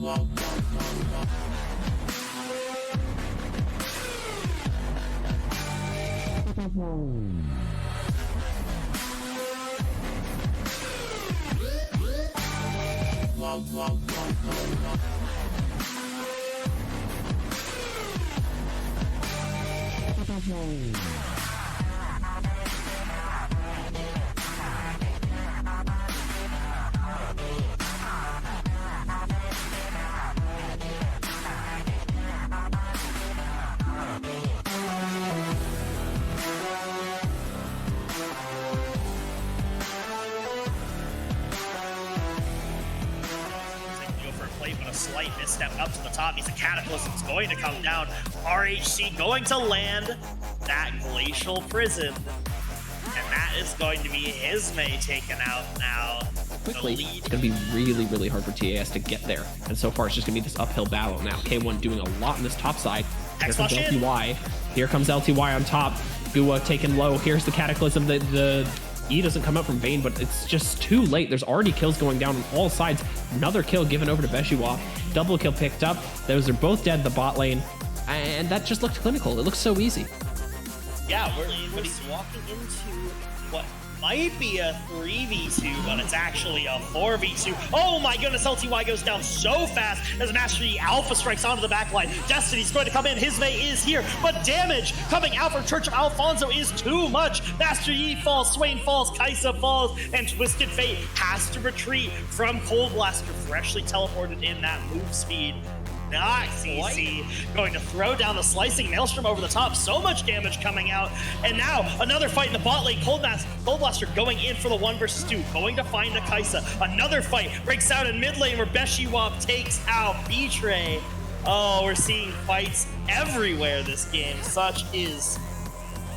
But a slight misstep up to the top. He's a Cataclysm. It's going to come down. RHC going to land that Glacial Prison. And that is going to be Ismay taken out now. Quickly, it's going to be really, really hard for TAS to get there. And so far, it's just going to be this uphill battle. Now, K1 doing a lot on this top side. Here comes LTY. Here comes LTY on top. Gua taken low. Here's the Cataclysm. The E doesn't come out from Vayne, but it's just too late. There's already kills going down on all sides. Another kill given over to Beshiwa. Double kill picked up. Those are both dead in the bot lane. And that just looked clinical. It looks so easy. Yeah, but he's walking into what might be a 3v2, but it's actually a 4v2. Oh my goodness, LTY goes down so fast as Master Yi Alpha strikes onto the backline. Destiny's going to come in, Ismay is here, but damage coming out from Church of Alfonso is too much. Master Yi falls, Swain falls, Kaisa falls, and Twisted Fate has to retreat from Cold Blaster, freshly teleported in that move speed. Not CC, going to throw down the slicing Maelstrom over the top. So much damage coming out. And now another fight in the bot lane. Cold Blaster going in for the 1 versus 2. Going to find a Kaisa. Another fight breaks out in mid lane where Beshiwap takes out Betray. Oh, we're seeing fights everywhere this game. Such is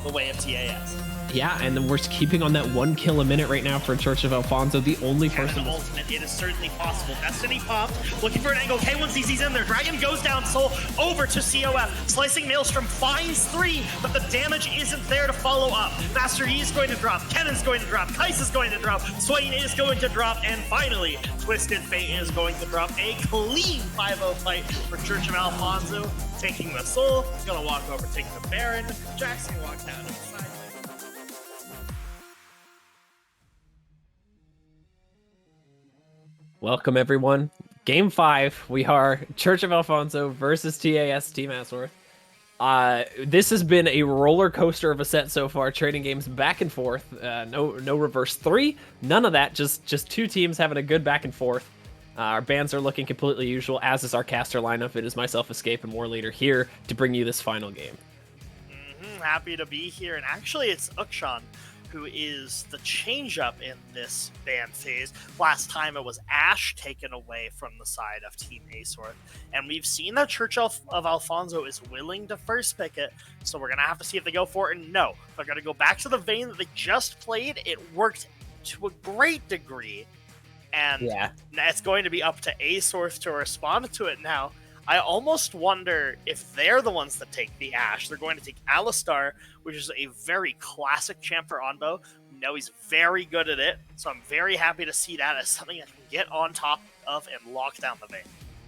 the way of TAS. Yeah, and then we're keeping on that 1 kill a minute right now for Church of Alfonso, the only person. Ultimate, it is certainly possible. Destiny popped, looking for an angle. K1 CC's in there. Dragon goes down, Soul over to COF. Slicing Maelstrom finds 3, but the damage isn't there to follow up. Master Yi is going to drop. Kennan's going to drop. Kaisa's going to drop. Swain is going to drop. And finally, Twisted Fate is going to drop a clean 5-0 fight for Church of Alfonso. Taking the Soul. He's going to walk over, taking the Baron. Jackson walks down to the side. Welcome, everyone. Game 5. We are Church of Alfonso versus TAS Team Asworth. This has been a roller coaster of a set so far. Trading games back and forth. No reverse 3. None of that. Just 2 teams having a good back and forth. Our bans are looking completely usual, as is our caster lineup. It is myself, Escape, and War Leader here to bring you this final game. Happy to be here. And actually, it's Ukshan who is the change-up in this ban phase. Last time it was Ashe taken away from the side of Team Asworth. And we've seen that Church of Alfonso is willing to first pick it, so we're going to have to see if they go for it. And no, they're going to go back to the Vayne that they just played. It worked to a great degree. And yeah, it's going to be up to Asworth to respond to it now. I almost wonder if they're the ones that take the Ashe. They're going to take Alistar, which is a very classic champ for Onbo. We know he's very good at it, so I'm very happy to see that as something I can get on top of and lock down the Vayne.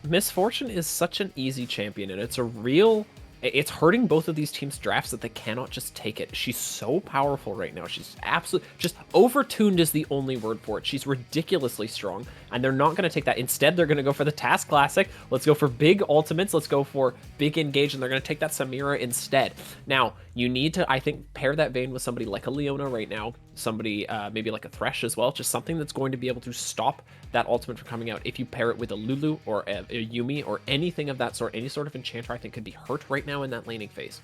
Misfortune is such an easy champion, and it's hurting both of these teams' drafts that they cannot just take it. She's so powerful right now. She's absolutely just overtuned is the only word for it. She's ridiculously strong, and they're not going to take that. Instead, they're going to go for the TAS Classic. Let's go for big ultimates. Let's go for big engage, and they're going to take that Samira instead. Now, you need to, I think, pair that Vayne with somebody like a Leona right now, somebody maybe like a Thresh as well, just something that's going to be able to stop that ultimate from coming out. If you pair it with a Lulu or a Yumi or anything of that sort, any sort of enchanter, I think could be hurt right now in that laning phase.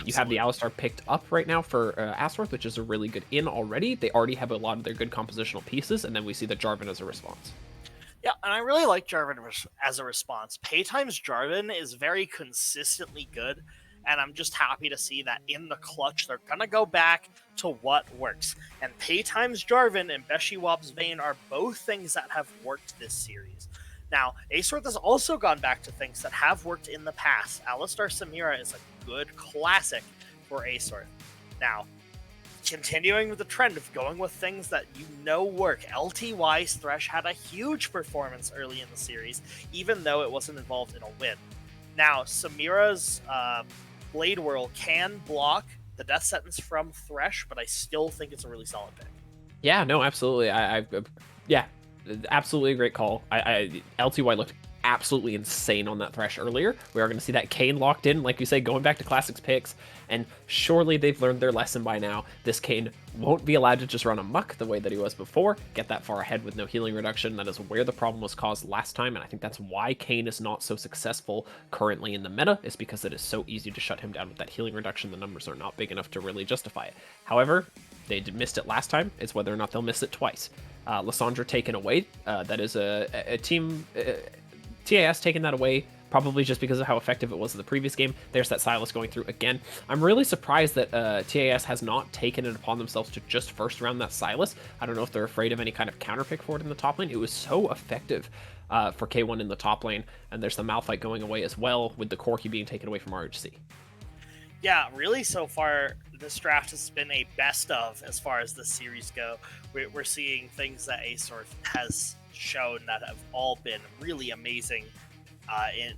You have the Alistar picked up right now for Asworth, which is a really good in already. They already have a lot of their good compositional pieces, and then we see the Jarvan as a response. Yeah, and I really like Jarvan as a response. Paytime's Jarvan is very consistently good, and I'm just happy to see that in the clutch, they're going to go back to what works. And Paytime's Jarvan and Beshiwap's Vayne are both things that have worked this series. Now, Asworth has also gone back to things that have worked in the past. Alistar Samira is a good classic for Asworth. Now, continuing with the trend of going with things that you know work. LTY's Thresh had a huge performance early in the series, even though it wasn't involved in a win. Now, Samira's Blade Whirl can block the death sentence from Thresh, but I still think it's a really solid pick. Yeah, no, absolutely. Yeah, absolutely a great call. LTY looked absolutely insane on that Thresh earlier. We are going to see that Kayn locked in, like you say, going back to Classics picks, and surely they've learned their lesson by now. This Kayn won't be allowed to just run amok the way that he was before, get that far ahead with no healing reduction. That is where the problem was caused last time, and I think that's why Kayn is not so successful currently in the meta, is because it is so easy to shut him down with that healing reduction. The numbers are not big enough to really justify it. However, they missed it last time. It's whether or not they'll miss it twice. Lysandra taken away. That is a team... TAS taking that away, probably just because of how effective it was in the previous game. There's that Sylas going through again. I'm really surprised that TAS has not taken it upon themselves to just first round that Sylas. I don't know if they're afraid of any kind of counter pick for it in the top lane. It was so effective for K1 in the top lane, and there's the Malphite going away as well, with the Corki being taken away from RHC. Yeah, really, so far, this draft has been a best of as far as the series go. We're seeing things that ASOR has shown that have all been really amazing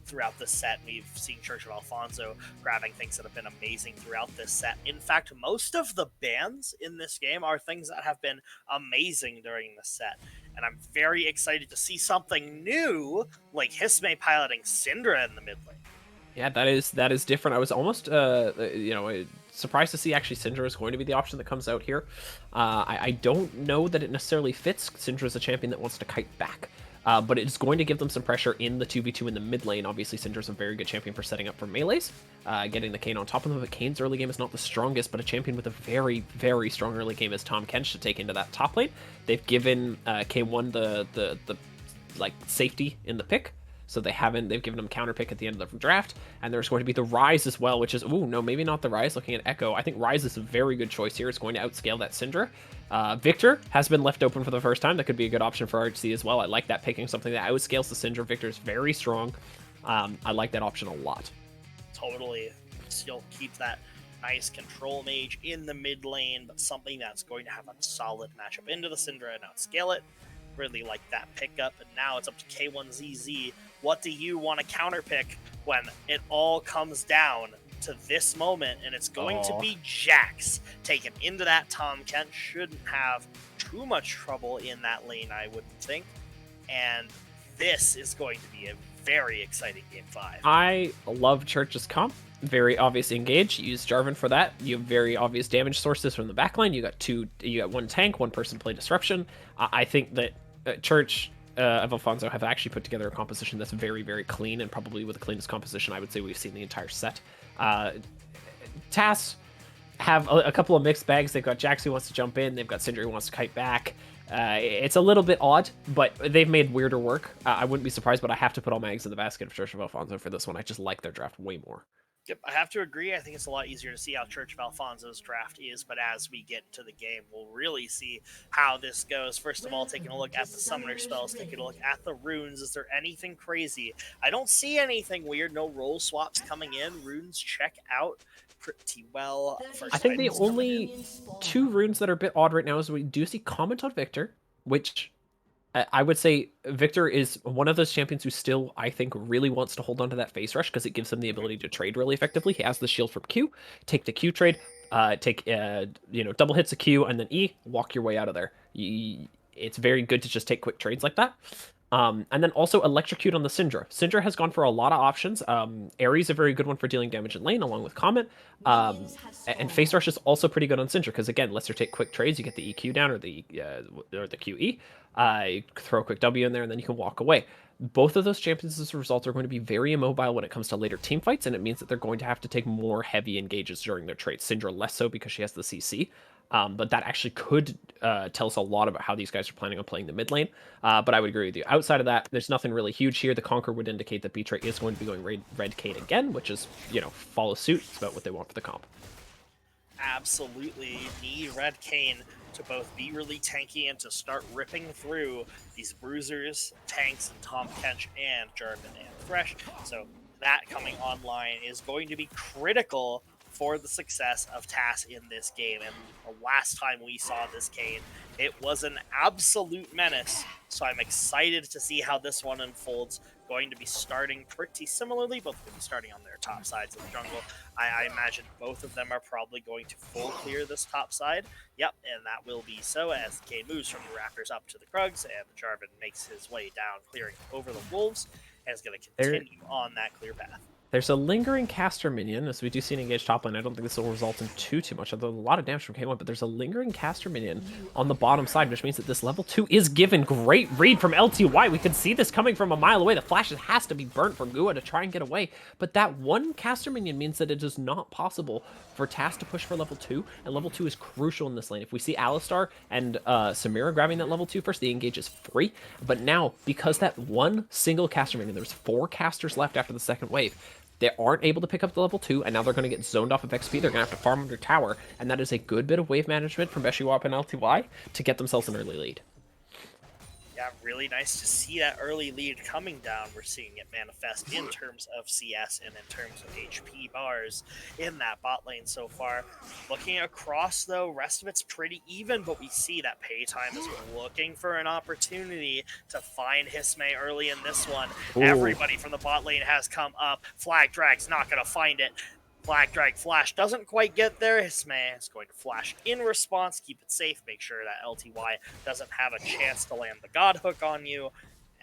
throughout the set. We've seen Church of Alfonso grabbing things that have been amazing throughout this set. In fact, most of the bans in this game are things that have been amazing during the set. And I'm very excited to see something new, like Hisme piloting Syndra in the mid lane. Yeah, that is different. I was almost, surprised to see actually Syndra is going to be the option that comes out here. I don't know that it necessarily fits. Syndra is a champion that wants to kite back, but it's going to give them some pressure in the 2v2 in the mid lane. Obviously, Syndra is a very good champion for setting up for melees, getting the Kayn on top of them. But Kayn's early game is not the strongest, but a champion with a very, very strong early game is Tahm Kench to take into that top lane. They've given K1 the like safety in the pick. So they've given him counter pick at the end of the draft, and there's going to be the Rise as well, which is, no, maybe not the Rise, looking at Echo. I think Rise is a very good choice here. It's going to outscale that Syndra. Victor has been left open for the first time. That could be a good option for RHC as well. I like that, picking something that outscales the Syndra. Victor is very strong. I like that option a lot. Totally. Still keep that nice control mage in the mid lane, but something that's going to have a solid matchup into the Syndra and outscale it. Really like that pickup, and now it's up to K1ZZ. What do you want to counter pick when it all comes down to this moment? And it's going to be Jax taken into that. Tahm Kench shouldn't have too much trouble in that lane, I wouldn't think. And this is going to be a very exciting game 5. I love Church's comp. Very obvious engage. Use Jarvan for that. You have very obvious damage sources from the backline. You got one tank, one person play disruption. I think that Church of Alfonso have actually put together a composition that's very, very clean, and probably with the cleanest composition I would say we've seen the entire set. TAS have a couple of mixed bags. They've got Jax who wants to jump in. They've got Syndra who wants to kite back. It's a little bit odd, but they've made weirder work. I wouldn't be surprised, but I have to put all my eggs in the basket of Church of Alfonso for this one. I just like their draft way more. Yep, I have to agree. I think it's a lot easier to see how Church of Alfonso's draft is, but as we get into the game, we'll really see how this goes. First of all, taking a look at the summoner spells, taking a look at the runes. Is there anything crazy? I don't see anything weird. No role swaps coming in. Runes check out pretty well. I think the only two runes that are a bit odd right now is we do see Comment on Victor, which I would say Victor is one of those champions who still, I think, really wants to hold on to that face rush because it gives him the ability to trade really effectively. He has the shield from Q, take the Q trade, double hits a Q and then E, walk your way out of there. It's very good to just take quick trades like that. And then also Electrocute on the Syndra. Syndra has gone for a lot of options. Ares a very good one for dealing damage in lane, along with Comet. And Face Rush is also pretty good on Syndra, because again, lets her take quick trades. You get the EQ down, or the QE. You throw a quick W in there, and then you can walk away. Both of those champions, as a result, are going to be very immobile when it comes to later team fights, and it means that they're going to have to take more heavy engages during their trades. Syndra less so because she has the CC. But that actually could tell us a lot about how these guys are planning on playing the mid lane. But I would agree with you. Outside of that, there's nothing really huge here. The Conquer would indicate that Beatray is going to be going Red Kayn again, which is, follow suit. It's about what they want for the comp. Absolutely need Red Kayn to both be really tanky and to start ripping through these bruisers, tanks, and Tahm Kench and Jarvan and Thresh. So that coming online is going to be critical for the success of TAS in this game. And the last time we saw this Kane, it was an absolute menace. So I'm excited to see how this one unfolds. Going to be starting pretty similarly, both going to be starting on their top sides of the jungle. I imagine both of them are probably going to full clear this top side. Yep, and that will be so as the Kane moves from the Raptors up to the Krugs, and the Jarvan makes his way down, clearing over the Wolves, and is going to continue on that clear path. There's a lingering caster minion, as we do see an engaged top lane. I don't think this will result in too much, although a lot of damage from K1, but there's a lingering caster minion on the bottom side, which means that this level 2 is given. Great read from LTY. We can see this coming from a mile away. The flash has to be burnt from Gua to try and get away, but that one caster minion means that it is not possible for TAS to push for level 2, and level 2 is crucial in this lane. If we see Alistar and Samira grabbing that level 2 first, the engage is free, but now, because that one single caster minion, there's 4 casters left after the second wave, they aren't able to pick up the level 2, and now they're going to get zoned off of XP. They're going to have to farm under tower, and that is a good bit of wave management from Beshiwap and LTY to get themselves an early lead. Yeah, really nice to see that early lead coming down. We're seeing it manifest in terms of CS and in terms of HP bars in that bot lane so far. Looking across, though, rest of it's pretty even, but we see that Paytime is looking for an opportunity to find Hisme early in this one. Ooh. Everybody from the bot lane has come up. Flag Drag's not going to find it. Flag Drag Flash doesn't quite get there. Hisme is going to flash in response, keep it safe, make sure that LTY doesn't have a chance to land the God Hook on you.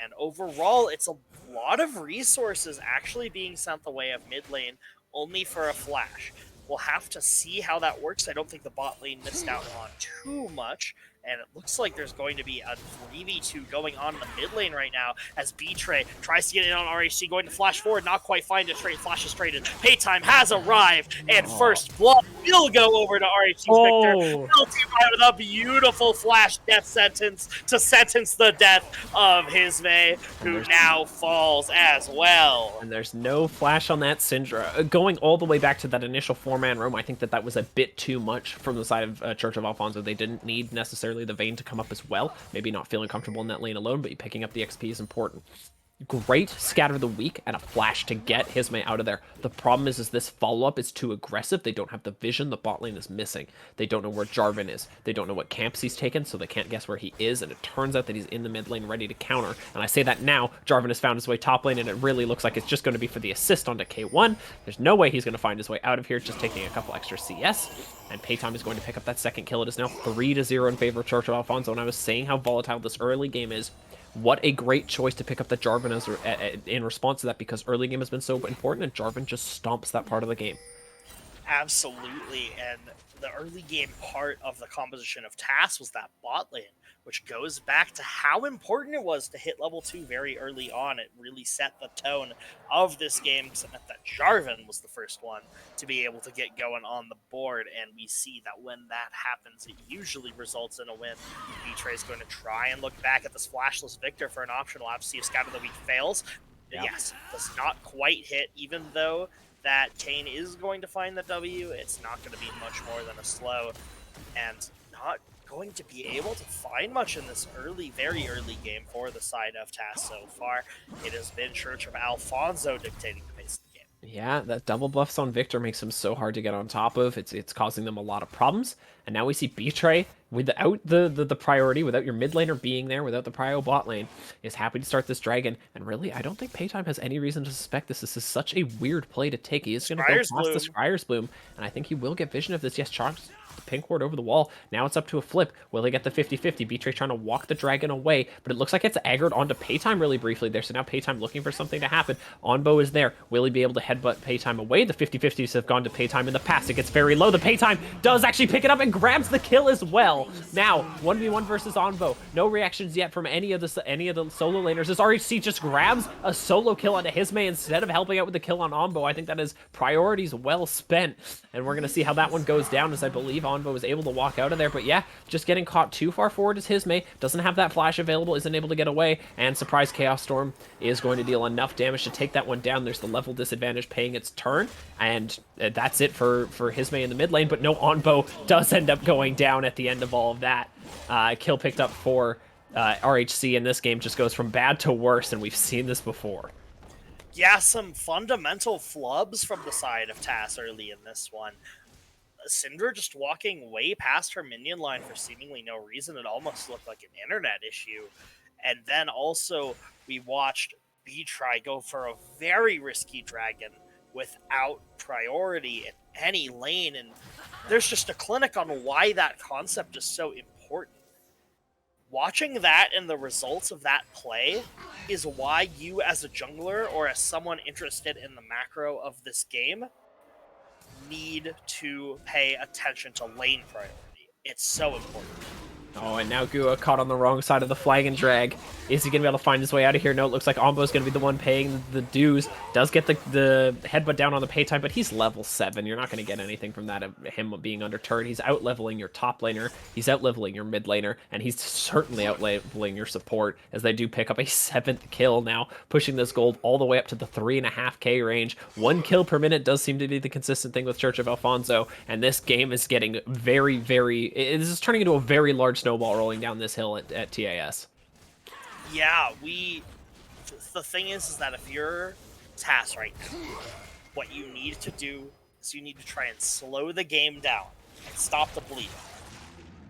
And overall, it's a lot of resources actually being sent the way of mid lane only for a flash. We'll have to see how that works. I don't think the bot lane missed out on too much. And it looks like there's going to be a 3v2 going on in the mid lane right now as B-Tray tries to get in on RHC, going to flash forward, not quite find it straight, flashes traded. Paytime has arrived, and first blood will go over to RHC's Victor. LTY with a beautiful flash death sentence to sentence the death of Hisme, who now falls as well. And there's no flash on that Syndra. Going all the way back to that initial 4-man roam, I think that was a bit too much from the side of Church of Alfonso. They didn't need necessarily the Vayne to come up as well. Maybe not feeling comfortable in that lane alone, but picking up the XP is important. Great scatter the weak and a flash to get Hisme out of there. The problem is this follow-up is too aggressive. They don't have the vision. The bot lane is missing. They don't know where Jarvan is. They don't know what camps he's taken, so they can't guess where he is, and it turns out that he's in the mid lane ready to counter. And I say that now, Jarvan has found his way top lane, and it really looks like it's just going to be for the assist onto K1. There's no way he's going to find his way out of here, just taking a couple extra CS. And Paytime is going to pick up that second kill. It is now 3-0 in favor of Church of Alfonso, and I was saying how volatile this early game is. What a great choice to pick up the Jarvan in response to that, because early game has been so important, and Jarvan just stomps that part of the game. Absolutely, and the early game part of the composition of TAS was that bot lane, which goes back to how important it was to hit level 2 very early on. It really set the tone of this game, because it meant that Jarvan was the first one to be able to get going on the board, and we see that when that happens, it usually results in a win. B-Tray is going to try and look back at this flashless Victor for an option. We'll have to see if Scout of the Week fails. Yeah. Yes, does not quite hit, even though that Kane is going to find the W. It's not going to be much more than a slow, and not going to be able to find much in this very early game for the side of TAS so far. It has been Church of Alfonso dictating the pace of the game. Yeah, that double buffs on Victor makes him so hard to get on top of. It's causing them a lot of problems. And now we see B-Tray without the priority, without your mid laner being there, without the prio bot lane, is happy to start this dragon. And really, I don't think Paytime has any reason to suspect this. This is such a weird play to take. He is going to go past the Scryer's Bloom, and I think he will get vision of this. Yes, Chalks the pink ward over the wall. Now it's up to a flip. Will they get the 50-50? B-Tray trying to walk the dragon away, but it looks like it's aggroed onto Paytime really briefly there. So now Paytime looking for something to happen. Onbo is there. Will he be able to headbutt Paytime away? The 50-50s have gone to Paytime in the past. It gets very low. The Paytime does actually pick it up and grabs the kill as well. Now 1v1 versus Onbo. No reactions yet from any of the solo laners. As RHC just grabs a solo kill onto Hisme instead of helping out with the kill on Onbo. I think that is priorities well spent, and we're gonna see how that one goes down, as I believe Onbo was able to walk out of there. But yeah, just getting caught too far forward is Hisme. Doesn't have that flash available, isn't able to get away, and surprise Chaos Storm is going to deal enough damage to take that one down. There's the level disadvantage paying its turn, and that's it for Hisme in the mid lane. But no, Onbo does end up going down at the end of all of that. Kill picked up for RHC, and this game just goes from bad to worse, and we've seen this before. Yeah, some fundamental flubs from the side of TAS early in this one. Syndra just walking way past her minion line for seemingly no reason. It almost looked like an internet issue. And then also, we watched B-Try go for a very risky dragon without priority in any lane. And there's just a clinic on why that concept is so important. Watching that and the results of that play is why you, as a jungler or as someone interested in the macro of this game, need to pay attention to lane priority. It's so important. Oh, and now Gua caught on the wrong side of the flag and drag. Is he going to be able to find his way out of here? No, it looks like Ombo's going to be the one paying the dues. Does get the headbutt down on the pay time, but he's level 7. You're not going to get anything from that, him being under turret. He's out-leveling your top laner. He's out-leveling your mid laner, and he's certainly out-leveling your support as they do pick up a 7th kill now, pushing this gold all the way up to the 3.5k range. 1 kill per minute does seem to be the consistent thing with Church of Alfonso, and this game is getting very, this is turning into a very large snowball rolling down this hill at TAS. Yeah, the thing is that if you're TAS right now, what you need to do is you need to try and slow the game down and stop the bleed.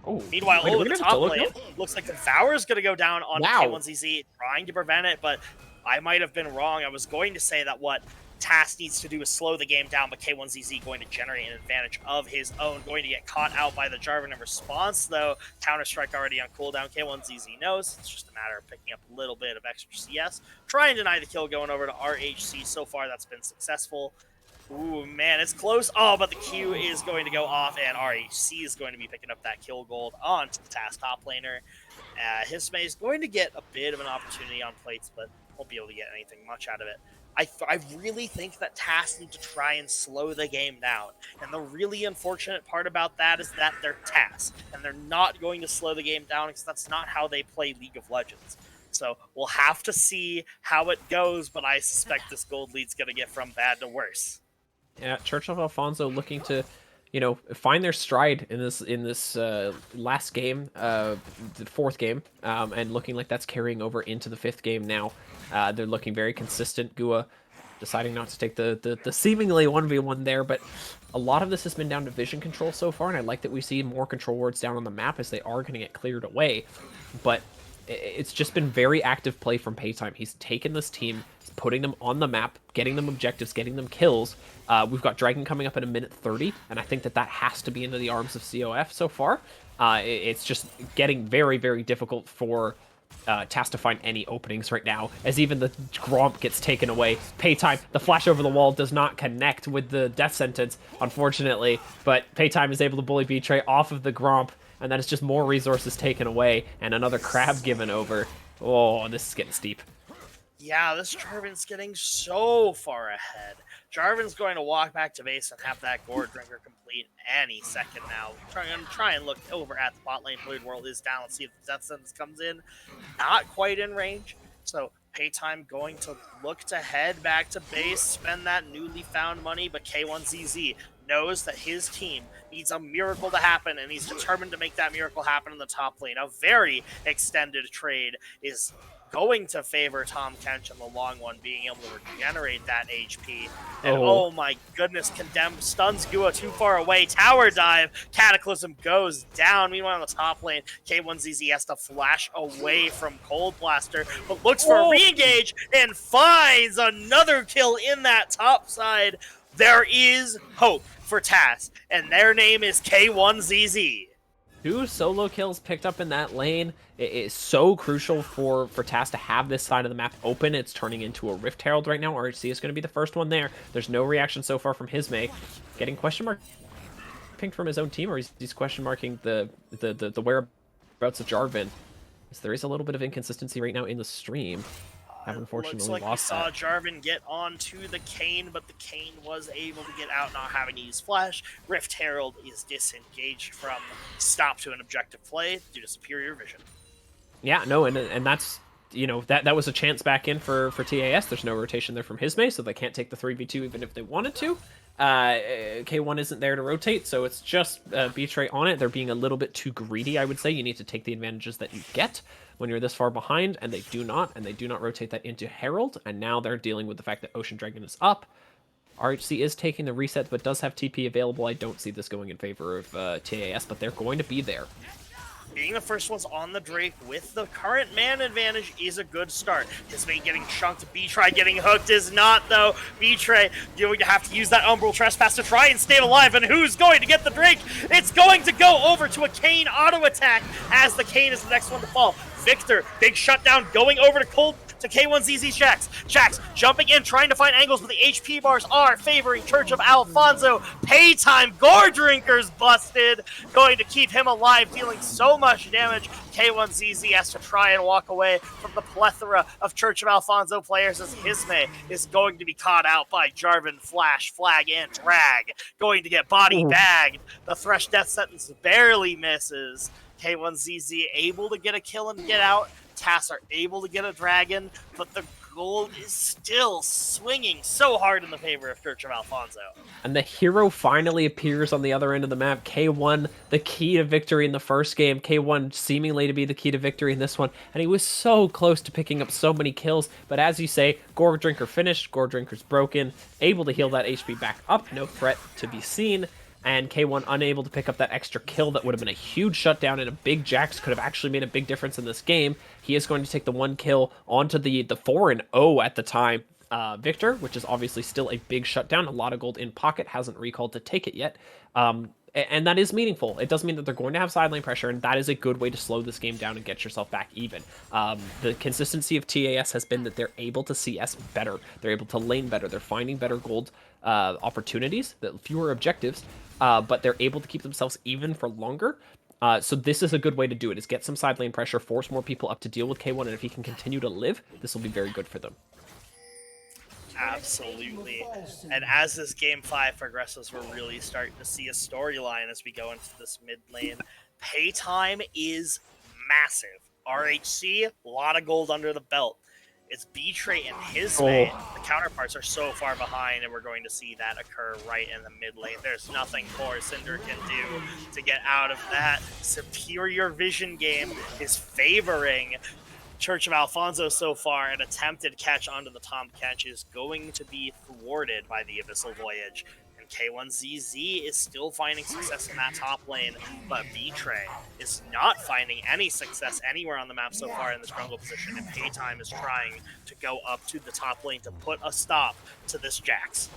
Oh, meanwhile, the top lane looks like the Devour is going to go down on K1ZZ, trying to prevent it, but I might have been wrong. I was going to say that what TAS needs to do is slow the game down, but K1ZZ going to generate an advantage of his own, going to get caught out by the Jarvan in response, though. Counter-Strike already on cooldown. K1ZZ knows. It's just a matter of picking up a little bit of extra CS. Try and deny the kill going over to RHC. So far, that's been successful. Ooh, man, it's close. Oh, but the Q is going to go off, and RHC is going to be picking up that kill gold onto the TAS top laner. Hisme is going to get a bit of an opportunity on plates, but won't be able to get anything much out of it. I really think that TAS need to try and slow the game down. And the really unfortunate part about that is that they're TAS, and they're not going to slow the game down because that's not how they play League of Legends. So we'll have to see how it goes, but I suspect this gold lead's going to get from bad to worse. Yeah, Church of Alfonso looking to, find their stride in this last game, the 4th game, and looking like that's carrying over into the 5th game now. They're looking very consistent. Gua deciding not to take the seemingly 1v1 there, but a lot of this has been down to vision control so far, and I like that we see more control wards down on the map as they are going to get cleared away. But it's just been very active play from Paytime. He's taken this team, putting them on the map, getting them objectives, getting them kills. We've got Dragon coming up in a minute 30, and I think that has to be into the arms of COF so far. It's just getting very, very difficult for TAS to find any openings right now, as even the Gromp gets taken away. Paytime, the flash over the wall does not connect with the death sentence, unfortunately, but Paytime is able to bully Betray off of the Gromp, and then it's just more resources taken away, and another crab given over. Oh, this is getting steep. Yeah, this Jarvan's getting so far ahead. Jarvan's going to walk back to base and have that Gourd Drinker complete any second now. Try and look over at the bot lane. Blade World is down. Let's see if the Death Sentence comes in. Not quite in range. So Paytime going to look to head back to base, spend that newly found money, but K1ZZ knows that his team needs a miracle to happen, and he's determined to make that miracle happen in the top lane. A very extended trade is going to favor Tom Kench in the long one, being able to regenerate that HP. And oh my goodness, Condemned stuns Gua too far away. Tower dive, Cataclysm goes down. Meanwhile, on the top lane, K1ZZ has to flash away from Cold Blaster, but looks for a re-engage and finds another kill in that top side. There is hope for TAS, and their name is K1ZZ. 2 solo kills picked up in that lane. It is so crucial for TAS to have this side of the map open. It's turning into a Rift Herald right now. RHC is going to be the first one there. There's no reaction so far from Hisme. Getting question mark pinged from his own team, or he's question marking the whereabouts of Jarvan. So there is a little bit of inconsistency right now in the stream. Have unfortunately looks like lost we saw that. Jarvan get onto the Kayn, but the Kayn was able to get out, not having to use Flash. Rift Herald is disengaged from stop to an objective play due to superior vision. Yeah, no, and that's, that was a chance back in for TAS. There's no rotation there from Hisme, so they can't take the 3v2 even if they wanted to. K1 isn't there to rotate, so it's just Betray on it. They're being a little bit too greedy, I would say. You need to take the advantages that you get. when you're this far behind, and they do not rotate that into Herald, and now they're dealing with the fact that Ocean Dragon is up. RHC is taking the reset, but does have TP available. I don't see this going in favor of TAS, but they're going to be there. Being the first ones on the Drake with the current man advantage is a good start. His mate getting chunked, B-Try getting hooked is not, though. B-Tray going to have to use that Umbral Trespass to try and stay alive, and who's going to get the Drake? It's going to go over to a Kayn auto attack, as the Kayn is the next one to fall. Victor, big shutdown going over to Cold to K1ZZ's Jax. Jax jumping in, trying to find angles, but the HP bars are favoring Church of Alfonso. Paytime, Gore Drinker's busted, going to keep him alive, dealing so much damage. K1ZZ has to try and walk away from the plethora of Church of Alfonso players, as Hisme is going to be caught out by Jarvan, Flash, Flag, and Drag. Going to get body bagged. The Thresh death sentence barely misses. K1ZZ able to get a kill and get out. TAS are able to get a dragon, but the gold is still swinging so hard in the favor of Church of Alfonso. And the hero finally appears on the other end of the map. K1, the key to victory in the first game. K1 seemingly to be the key to victory in this one. And he was so close to picking up so many kills. But as you say, Gore Drinker finished. Gore Drinker's broken. Able to heal that HP back up. No threat to be seen. And K1 unable to pick up that extra kill that would have been a huge shutdown, and a big Jax could have actually made a big difference in this game. He is going to take the 1 kill onto the 4-0 at the time Victor, which is obviously still a big shutdown. A lot of gold in pocket, hasn't recalled to take it yet. And that is meaningful. It does mean that they're going to have side lane pressure, and that is a good way to slow this game down and get yourself back even. The consistency of TAS has been that they're able to CS better. They're able to lane better. They're finding better gold opportunities, fewer objectives, but they're able to keep themselves even for longer. So this is a good way to do it, is get some side lane pressure, force more people up to deal with K1, and if he can continue to live, this will be very good for them. Absolutely. And as this game 5 progresses, we're really starting to see a storyline as we go into this mid lane. Paytime is massive. RHC, a lot of gold under the belt. It's B-Tray and Hisme. The counterparts are so far behind, and we're going to see that occur right in the mid lane. There's nothing more Cinder can do to get out of that. Superior vision game is favoring Church of Alfonso so far. An attempted catch onto the Tom catch is going to be thwarted by the Abyssal Voyage. And K1ZZ is still finding success in that top lane, but B-Tray is not finding any success anywhere on the map so far in this jungle position, and Paytime is trying to go up to the top lane to put a stop to this Jax.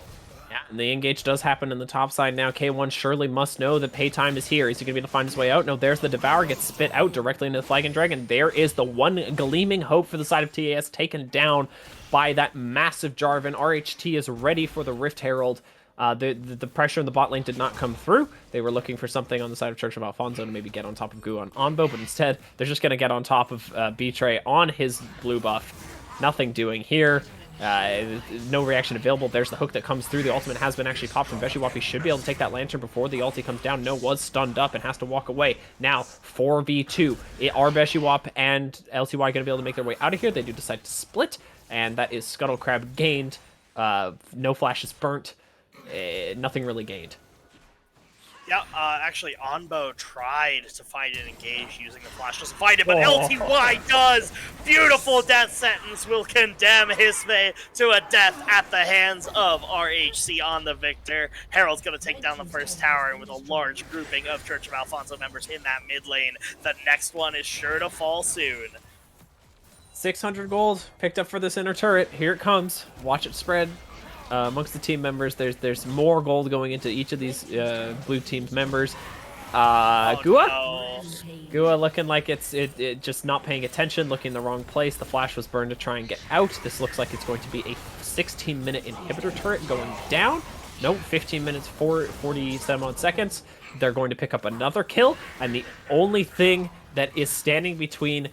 Yeah, and the engage does happen in the top side now. K1 surely must know that Paytime is here. Is he going to be able to find his way out? No, there's the Devour, gets spit out directly into the Flag and Dragon. There is the one gleaming hope for the side of TAS, taken down by that massive Jarvan. RHT is ready for the Rift Herald. The pressure in the bot lane did not come through. They were looking for something on the side of Church of Alfonso to maybe get on top of Gu on Onbo, but instead, they're just going to get on top of B-Tray on his blue buff. Nothing doing here. No reaction available. There's the hook that comes through. The ultimate has been actually popped from Beshiwap. He should be able to take that lantern before the ulti comes down. No, was stunned up and has to walk away. Now, 4v2. Are Beshiwap and LTY going to be able to make their way out of here? They do decide to split, and that is Scuttle Crab gained. No flash is burnt. Nothing really gained. Yeah, actually, Onbo tried to find an engage using the flash. Doesn't find it, but LTY does! Beautiful death sentence will condemn Hisme to a death at the hands of RHC on the Victor. Herald's going to take down the first tower, and with a large grouping of Church of Alfonso members in that mid lane, the next one is sure to fall soon. 600 gold picked up for this inner turret. Here it comes. Watch it spread. Amongst the team members, there's more gold going into each of these blue team's members. Gua? No. Gua looking like it just not paying attention, looking in the wrong place. The flash was burned to try and get out. This looks like it's going to be a 16-minute inhibitor turret going down. Nope, 15 minutes, 47 odd seconds. They're going to pick up another kill, and the only thing that is standing between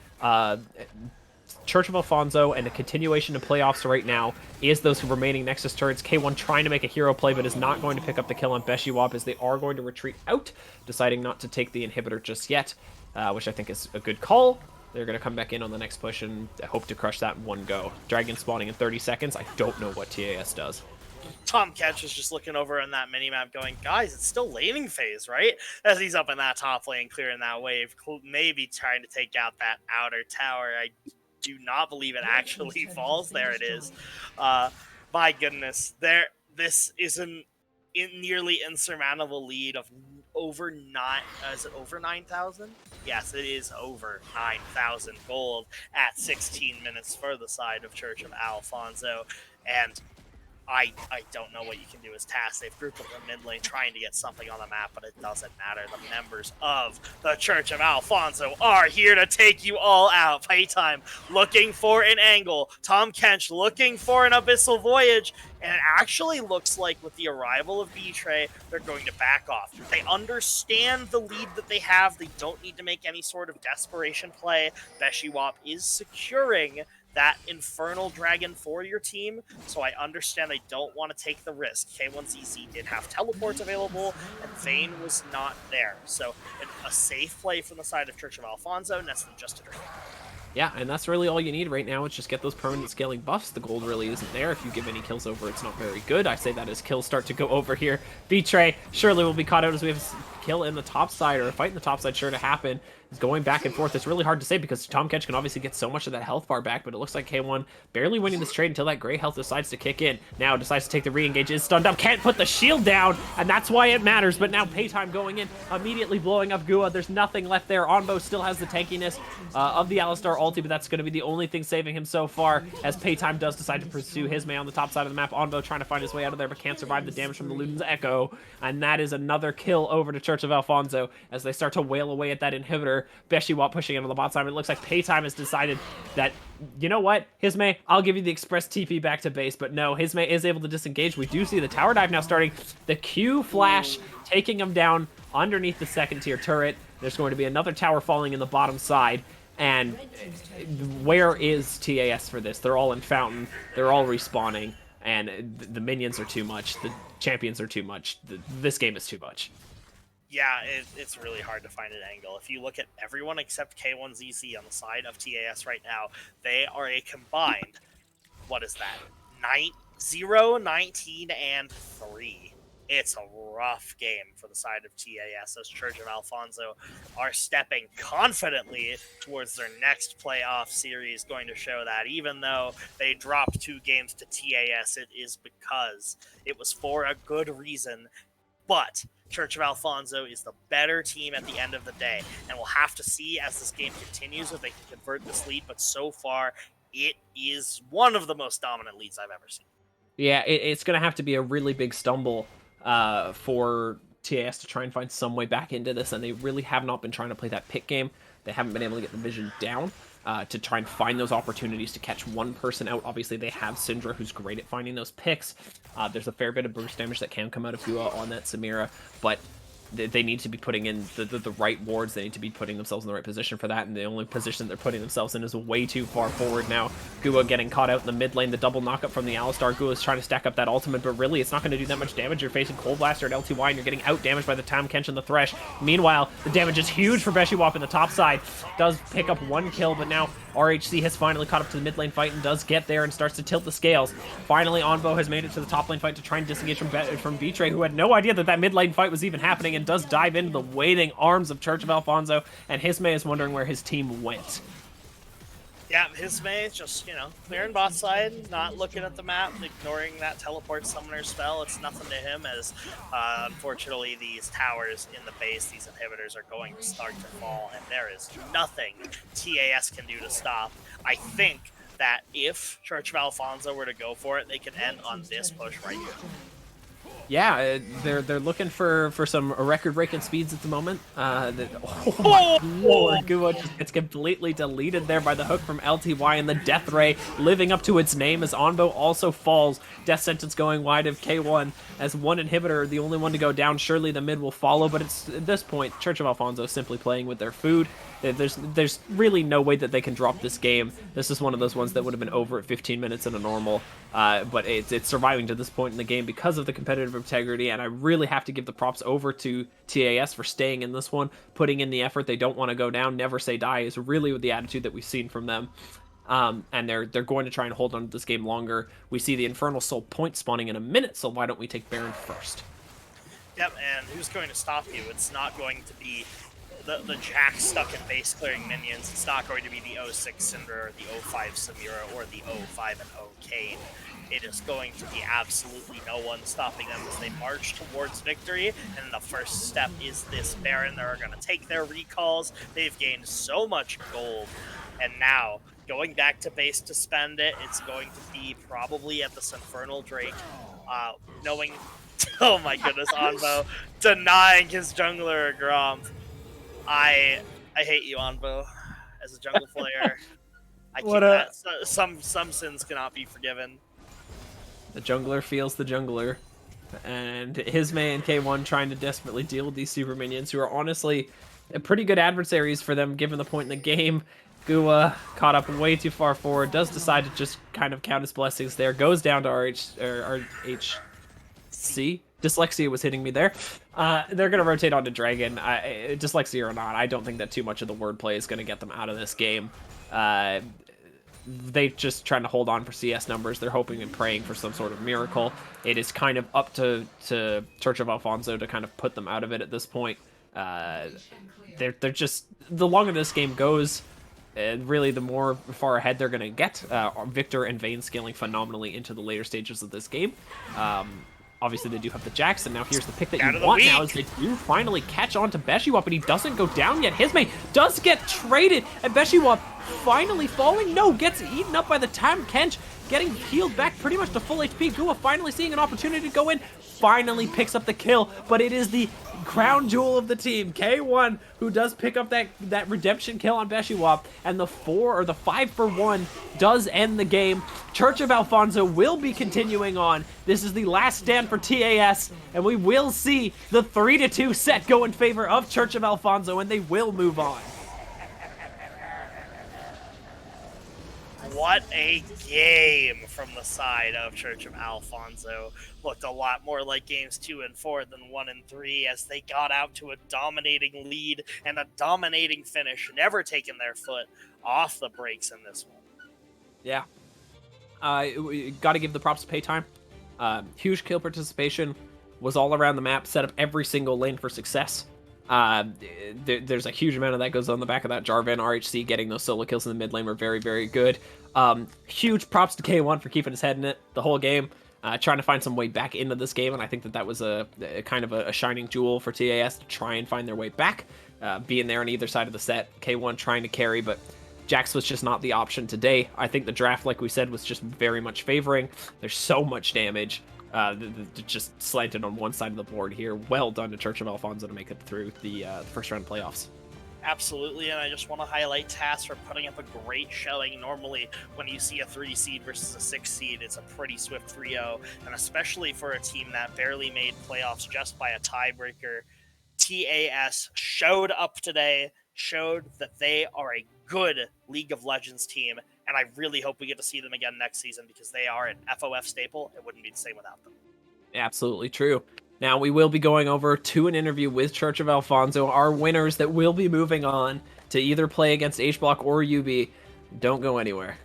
Church of Alfonso and a continuation of playoffs right now is those remaining Nexus turrets. K1 trying to make a hero play, but is not going to pick up the kill on Beshiwap, as they are going to retreat out, deciding not to take the inhibitor just yet, which I think is a good call. They're going to come back in on the next push and hope to crush that in one go. Dragon spawning in 30 seconds. I don't know what TAS does. Tom Ketch is just looking over on that minimap going, guys, it's still laning phase, right? As he's up in that top lane, clearing that wave, maybe trying to take out that outer tower. I do not believe it actually falls. There it is. My goodness, this is an nearly insurmountable lead of over nine. Is it over 9,000? Yes, it is over 9,000 gold at 16 minutes for the side of Church of Alfonso, and I don't know what you can do as TAS. They've grouped up the mid lane trying to get something on the map, but it doesn't matter. The members of the Church of Alfonso are here to take you all out. Playtime looking for an angle. Tom Kench looking for an Abyssal Voyage. And it actually looks like with the arrival of Betray, they're going to back off. They understand the lead that they have. They don't need to make any sort of desperation play. Beshiwap is securing that Infernal Dragon for your team, so I understand they don't want to take the risk. K1ZZ did have teleports available, and Vayne was not there. So a safe play from the side of Church of Alfonso, nets them just a drink. Yeah, and that's really all you need right now. Is just get those permanent scaling buffs. The gold really isn't there. If you give any kills over, it's not very good. I say that as kills start to go over here. Betray surely will be caught out as we have a kill in the top side, or a fight in the top side sure to happen. It's going back and forth. It's really hard to say because Tom Ketch can obviously get so much of that health bar back, but it looks like K1 barely winning this trade until that gray health decides to kick in. Now decides to take the re-engage, is stunned up, can't put the shield down, and that's why it matters. But now Paytime going in, immediately blowing up Gua. There's nothing left there. Onbo still has the tankiness of the Alistar ulti, but that's going to be the only thing saving him so far, as Paytime does decide to pursue his man on the top side of the map. Onbo trying to find his way out of there, but can't survive the damage from the Luden's Echo, and that is another kill over to Church of Alfonso as they start to wail away at that inhibitor. Beshiwap pushing into the bot side. It looks like Paytime has decided that, you know what, Hisme, I'll give you the express TP back to base, but no, Hisme is able to disengage. We do see the tower dive now starting. The Q flash taking him down underneath the second tier turret. There's going to be another tower falling in the bottom side. And where is TAS for this? They're all in Fountain. They're all respawning. And the minions are too much. The champions are too much. This game is too much. Yeah, it's really hard to find an angle. If you look at everyone except K1ZZ on the side of TAS right now, they are a combined, what is that, 0, 19, and 3. It's a rough game for the side of TAS as Church of Alfonso are stepping confidently towards their next playoff series, going to show that even though they dropped 2 games to TAS, it is because it was for a good reason. But Church of Alfonso is the better team at the end of the day, and we'll have to see as this game continues if they can convert this lead, but so far, it is one of the most dominant leads I've ever seen. Yeah, it's going to have to be a really big stumble for TAS to try and find some way back into this, and they really have not been trying to play that pick game. They haven't been able to get the vision down to try and find those opportunities to catch one person out. Obviously, they have Syndra, who's great at finding those picks. There's a fair bit of burst damage that can come out of Gua on that Samira, but they need to be putting in the right wards. They need to be putting themselves in the right position for that, and the only position they're putting themselves in is way too far forward now. Gua getting caught out in the mid lane, the double knockup from the Alistar. Gua is trying to stack up that ultimate, but really it's not going to do that much damage. You're facing Cold Blaster at LTY, and you're getting out damaged by the Tam Kench and the Thresh. Meanwhile, the damage is huge for Beshiwap in the top side. Does pick up 1 kill, but now RHC has finally caught up to the mid lane fight and does get there and starts to tilt the scales. Finally, Onbo has made it to the top lane fight to try and disengage from Betray, who had no idea that mid lane fight was even happening, and does dive into the waiting arms of Church of Alfonso, and Hisme is wondering where his team went. Yeah, Hisme is just, clearing bot side, not looking at the map, ignoring that teleport summoner spell. It's nothing to him as, unfortunately, these towers in the base, these inhibitors are going to start to fall, and there is nothing TAS can do to stop. I think that if Church of Alfonso were to go for it, they could end on this push right here. Yeah, they're looking for some record-breaking speeds at the moment. Oh my lord, Gua just gets completely deleted there by the hook from LTY, and the Death Ray living up to its name as Onbo also falls. Death Sentence going wide of K1 as one inhibitor, the only one to go down. Surely the mid will follow, but it's at this point, Church of Alfonso simply playing with their food. There's really no way that they can drop this game. This is one of those ones that would have been over at 15 minutes in a normal, but it's surviving to this point in the game because of the competitive integrity, and I really have to give the props over to TAS for staying in this one, putting in the effort. They don't want to go down. Never say die is really the attitude that we've seen from them. And they're going to try and hold on to this game longer. We see the Infernal Soul point spawning in a minute, so why don't we take Baron first? Yep, and who's going to stop you? It's not going to be the Jack stuck in base clearing minions. It's not going to be the 06 Cinder, or the 05 Samira, or the 05 and 0 Kane. It is going to be absolutely no one stopping them as they march towards victory, and the first step is this Baron. They're going to take their recalls. They've gained so much gold, and now, going back to base to spend it, it's going to be probably at this Infernal Drake, knowing... Oh my goodness, Anvo denying his jungler a Gromp. I hate you, Anvo, as a jungle player. I can't. Some sins cannot be forgiven. The jungler feels the jungler, and his man K1 trying to desperately deal with these super minions, who are honestly pretty good adversaries for them given the point in the game. Gua caught up way too far forward, does decide to just kind of count his blessings there, goes down to RHC. Dyslexia was hitting me there. They're going to rotate onto Dragon. Dyslexia or not, I don't think that too much of the wordplay is going to get them out of this game. They just trying to hold on for CS numbers. They're hoping and praying for some sort of miracle. It is kind of up to Church of Alfonso to kind of put them out of it at this point. They're just, the longer this game goes, really the more far ahead they're going to get. Victor and Vayne scaling phenomenally into the later stages of this game. Obviously, they do have the Jackson. Now, here's the pick that you want now, is they do finally catch on to Beshiwap, but he doesn't go down yet. His mate does get traded, and Beshiwap finally falling. No, gets eaten up by the Tam Kench, getting healed back pretty much to full HP. Gua finally seeing an opportunity to go in, finally picks up the kill, but it is the crown jewel of the team, K1, who does pick up that redemption kill on Beshiwap, and the 5-for-1 does end the game. Church of Alfonso will be continuing on. This is the last stand for TAS, and we will see the 3-2 set go in favor of Church of Alfonso, and they will move on. What a game from the side of Church of Alfonso. Looked a lot more like games 2 and 4 than 1 and 3, as they got out to a dominating lead and a dominating finish, never taking their foot off the brakes in this one. Yeah. We got to give the props to Paytime. Huge kill participation, was all around the map, set up every single lane for success. There's a huge amount of that goes on the back of that. Jarvan, RHC getting those solo kills in the mid lane were very, very good. Huge props to K1 for keeping his head in it the whole game, trying to find some way back into this game, and I think that was a kind of a shining jewel for TAS to try and find their way back, being there on either side of the set. K1 trying to carry, but Jax was just not the option today. I think the draft, like we said, was just very much favoring. There's so much damage. Just slanted on one side of the board here. Well done to Church of Alfonso to make it through the first round playoffs. Absolutely, and I just want to highlight TAS for putting up a great showing. Normally, when you see a 3 seed versus a 6 seed, it's a pretty swift 3-0, and especially for a team that barely made playoffs just by a tiebreaker, TAS showed up today, showed that they are a good League of Legends team, and I really hope we get to see them again next season, because they are an FOF staple. It wouldn't be the same without them. Absolutely true. Now, we will be going over to an interview with Church of Alfonso, our winners that will be moving on to either play against H-Block or UB. Don't go anywhere.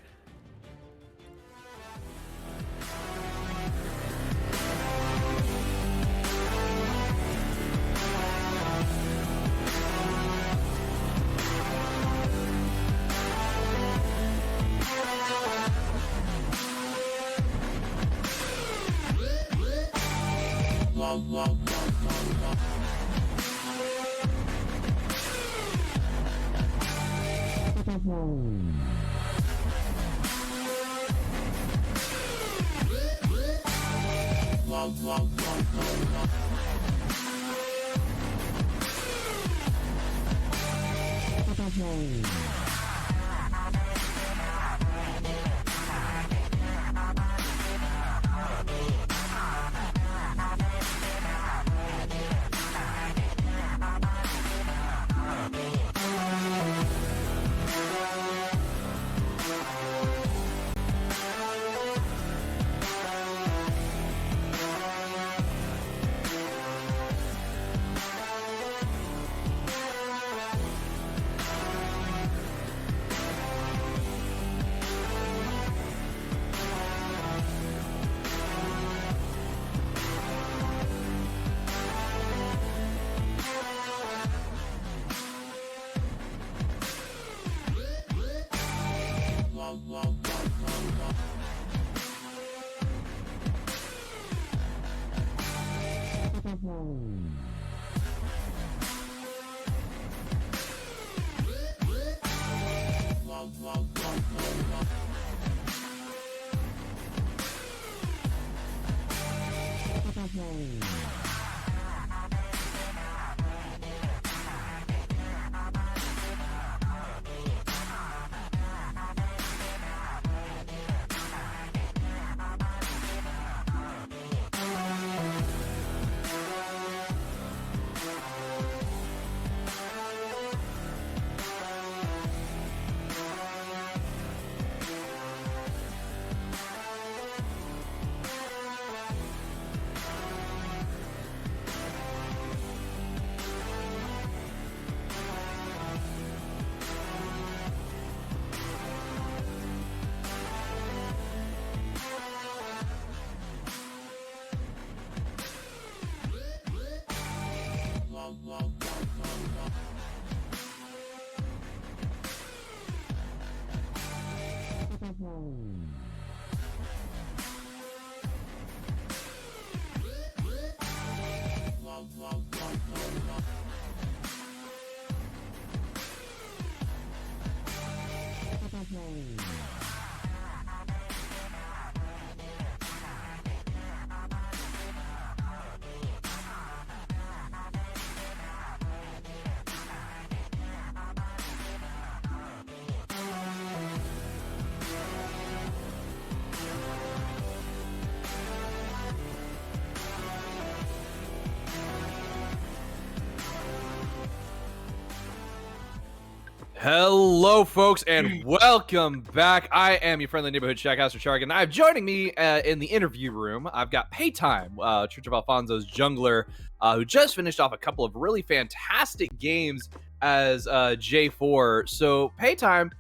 Hello, folks, and welcome back. I am your friendly neighborhood Shackhouse Shark, and I'm joining me in the interview room. I've got Paytime, Church of Alfonso's jungler, who just finished off a couple of really fantastic games as J4. So, Paytime,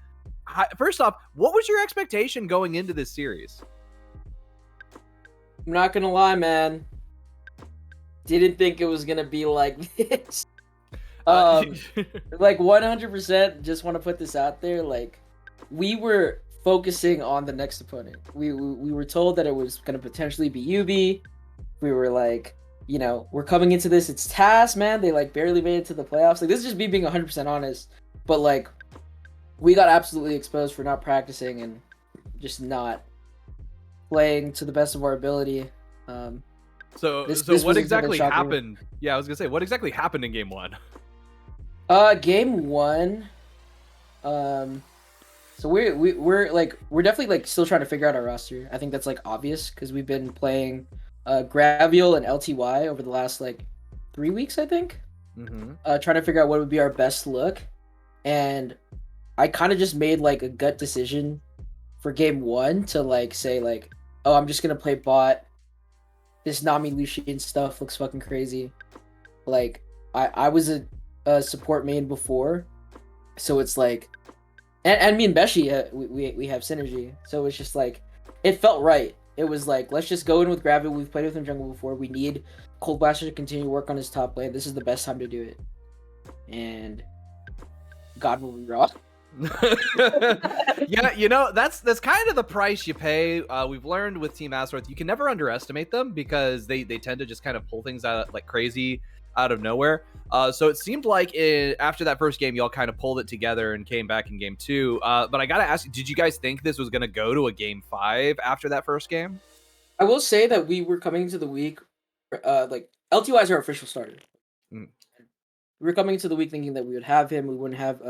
first off, what was your expectation going into this series? I'm not gonna lie, man. Didn't think it was gonna be like this. Like 100%, just want to put this out there. Like, we were focusing on the next opponent. We were told that it was gonna potentially be UB. We were like, you know, we're coming into this. It's TAS, man. They like barely made it to the playoffs. Like, this is just me being 100% honest. But like, we got absolutely exposed for not practicing and just not playing to the best of our ability. So what exactly happened? Yeah, I was gonna say, what exactly happened in game one? Game one. So we're definitely like still trying to figure out our roster. I think that's like obvious because we've been playing Graviel and LTY over the last like 3 weeks, I think. Trying to figure out what would be our best look, and I kind of just made like a gut decision for game one to like say like, oh, I'm just gonna play bot. This Nami Lucian stuff looks fucking crazy. Like, I was a support main before, so it's like, and me and Beshi, we have synergy, so it's just like, it felt right. It was like, let's just go in with Gravity. We've played with him jungle before. We need Cold Blaster to continue work on his top lane. This is the best time to do it. And God will be wrong. Yeah, you know, that's kind of the price you pay. We've learned with Team Azeroth, you can never underestimate them because they tend to just kind of pull things out like crazy out of nowhere. So it seemed like after that first game, y'all kind of pulled it together and came back in game two. But I gotta ask you, did you guys think this was gonna go to a game 5 after that first game? I will say that we were coming into the week, like LTY is our official starter. We were coming into the week thinking that we would have him. We wouldn't have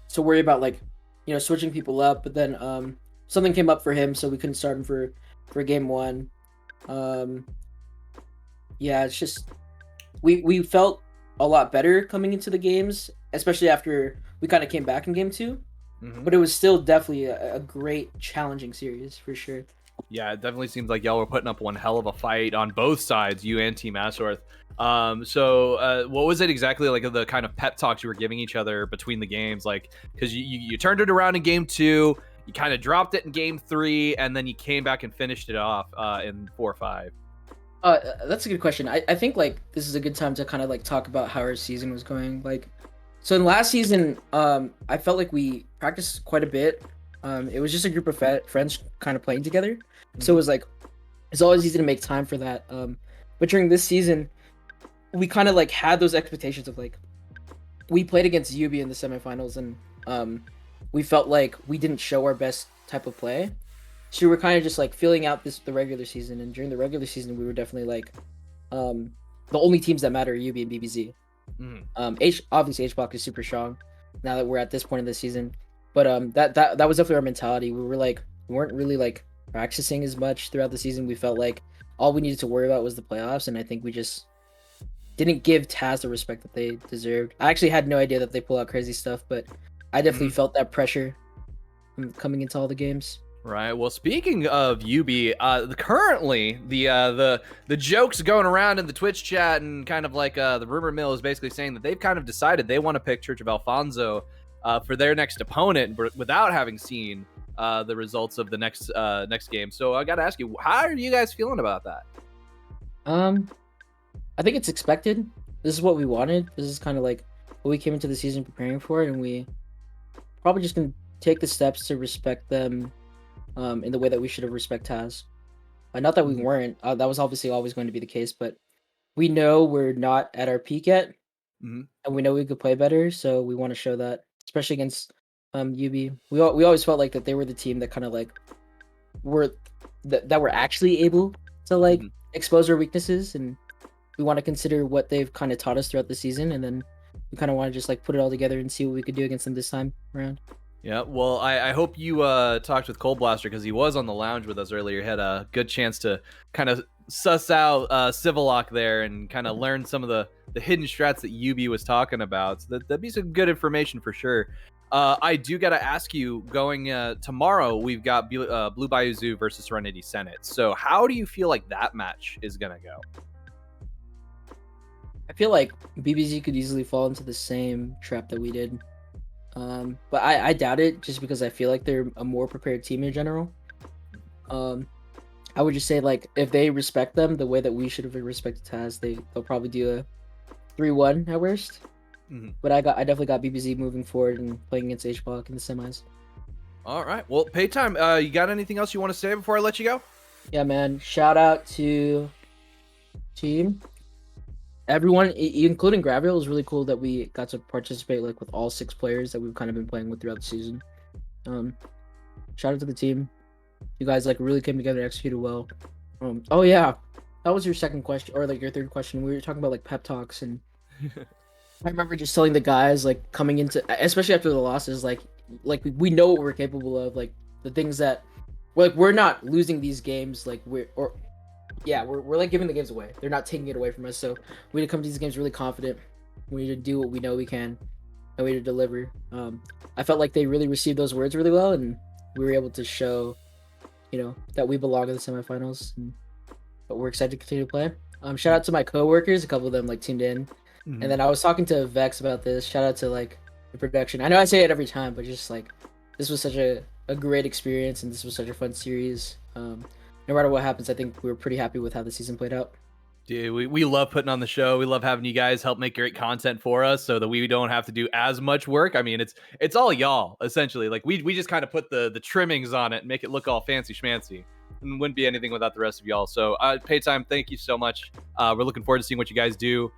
to worry about like, you know, switching people up. But then something came up for him, so we couldn't start him for game one. Yeah, it's just we felt a lot better coming into the games, especially after we kind of came back in game two. But it was still definitely a great challenging series for sure. Yeah, it definitely seems like y'all were putting up one hell of a fight on both sides, you and Team Azeroth. So what was it exactly, like the kind of pep talks you were giving each other between the games? Like, because you turned it around in game 2, you kind of dropped it in game 3, and then you came back and finished it off in 4-5. That's a good question. I think like this is a good time to kind of like talk about how our season was going. Like, so in last season, I felt like we practiced quite a bit. It was just a group of friends kind of playing together. So it was like, it's always easy to make time for that. But during this season, we kind of like had those expectations of like we played against UB in the semifinals, and we felt like we didn't show our best type of play. So we were kind of just like filling out the regular season, and during the regular season, we were definitely like the only teams that matter are UB and BBZ. Obviously H Block is super strong now that we're at this point in the season, but that was definitely our mentality. We weren't really like practicing as much throughout the season. We felt like all we needed to worry about was the playoffs, and I think we just didn't give TAS the respect that they deserved. I actually had no idea that they pull out crazy stuff, but I definitely felt that pressure coming into all the games. Right. Well, speaking of UB, currently the jokes going around in the Twitch chat and kind of like the rumor mill is basically saying that they've kind of decided they want to pick Church of Alfonso for their next opponent, without having seen the results of the next game. So I got to ask you, how are you guys feeling about that? I think it's expected. This is what we wanted. This is kind of like what we came into the season preparing for, and we probably just gonna take the steps to respect them in the way that we should have respect TAS. Not that we weren't. That was obviously always going to be the case, but we know we're not at our peak yet, and we know we could play better. So we want to show that, especially against UB. We always felt like that they were the team that kind of like were that were actually able to like expose our weaknesses, and we want to consider what they've kind of taught us throughout the season, and then we kind of want to just like put it all together and see what we could do against them this time around. Yeah, well, I hope you talked with Cold Blaster, because he was on the lounge with us earlier. He had a good chance to kind of suss out Civilock there and kind of learn some of the hidden strats that UB was talking about. So that'd be some good information for sure. I do got to ask you, going tomorrow, we've got Blue Bayou Zoo versus Serenity Senate. So how do you feel like that match is going to go? I feel like BBZ could easily fall into the same trap that we did. But I doubt it, just because I feel like they're a more prepared team in general. I would just say, like, if they respect them the way that we should have respected TAS, they'll probably do a 3-1 at worst. But I definitely got BBZ moving forward and playing against H-Block in the semis. All right. Well, Paytime, you got anything else you want to say before I let you go? Yeah, man. Shout out to team. Everyone, including Graviel, it was really cool that we got to participate like with all 6 players that we've kind of been playing with throughout the season. Shout out to the team. You guys like really came together and executed well. Oh yeah, that was your second question, or like your third question. We were talking about like pep talks, and I remember just telling the guys like coming into, especially after the losses, like we know what we're capable of, like the things that we're not losing these games, like we're like giving the games away. They're not taking it away from us. So we need to come to these games really confident. We need to do what we know we can, and we need to deliver. I felt like they really received those words really well, and we were able to show, that we belong in the semifinals. But we're excited to continue to play. Shout out to my coworkers. A couple of them like tuned in, and then I was talking to Vex about this. Shout out to like the production. I know I say it every time, but just like this was such a great experience, and this was such a fun series. No matter what happens, I think we were pretty happy with how the season played out. Dude, we love putting on the show. We love having you guys help make great content for us so that we don't have to do as much work. I mean, it's all y'all, essentially. Like, we just kind of put the trimmings on it and make it look all fancy schmancy. And wouldn't be anything without the rest of y'all. So, Paytime, thank you so much. We're looking forward to seeing what you guys do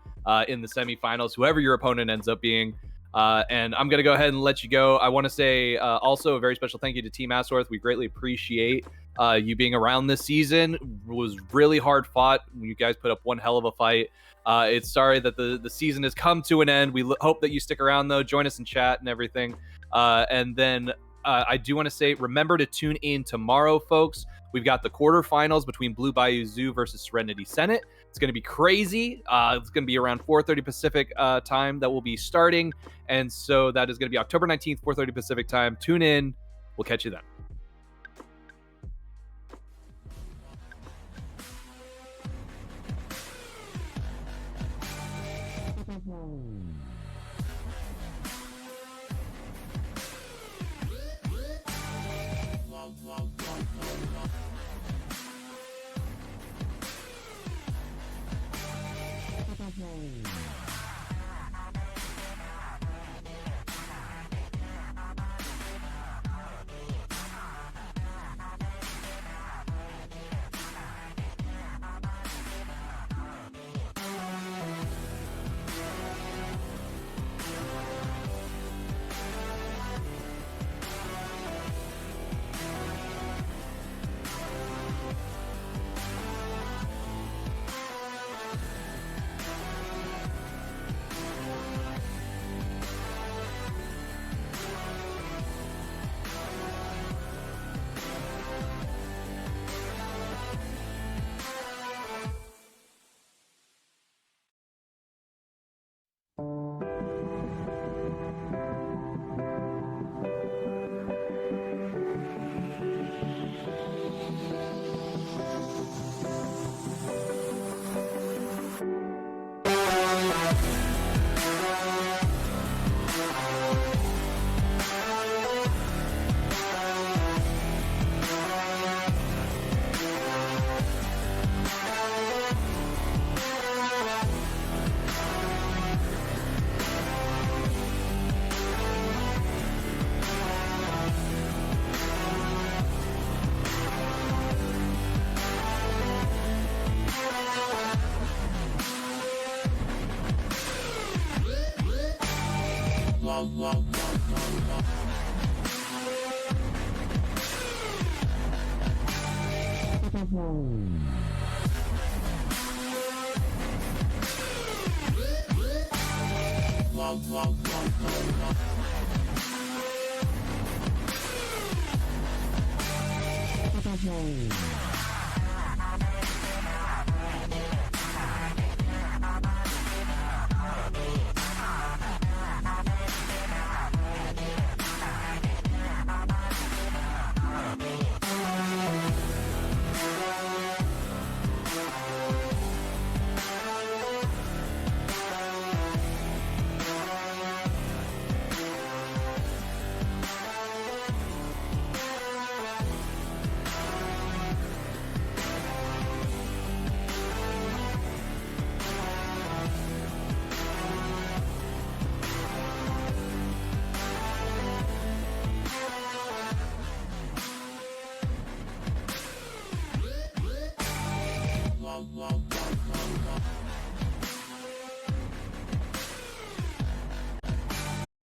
in the semifinals, whoever your opponent ends up being. And I'm going to go ahead and let you go. I want to say also a very special thank you to Team Asworth. We greatly appreciate you being around this season. It was really hard fought. You guys put up one hell of a fight. It's sorry that the season has come to an end. We hope that you stick around, though. Join us in chat and everything. And then I do want to say, remember to tune in tomorrow, folks. We've got the quarterfinals between Blue Bayou Zoo versus Serenity Senate. It's going to be crazy. It's going to be around 4:30 Pacific time that will be starting. And so that is going to be October 19th, 4:30 Pacific time. Tune in. We'll catch you then.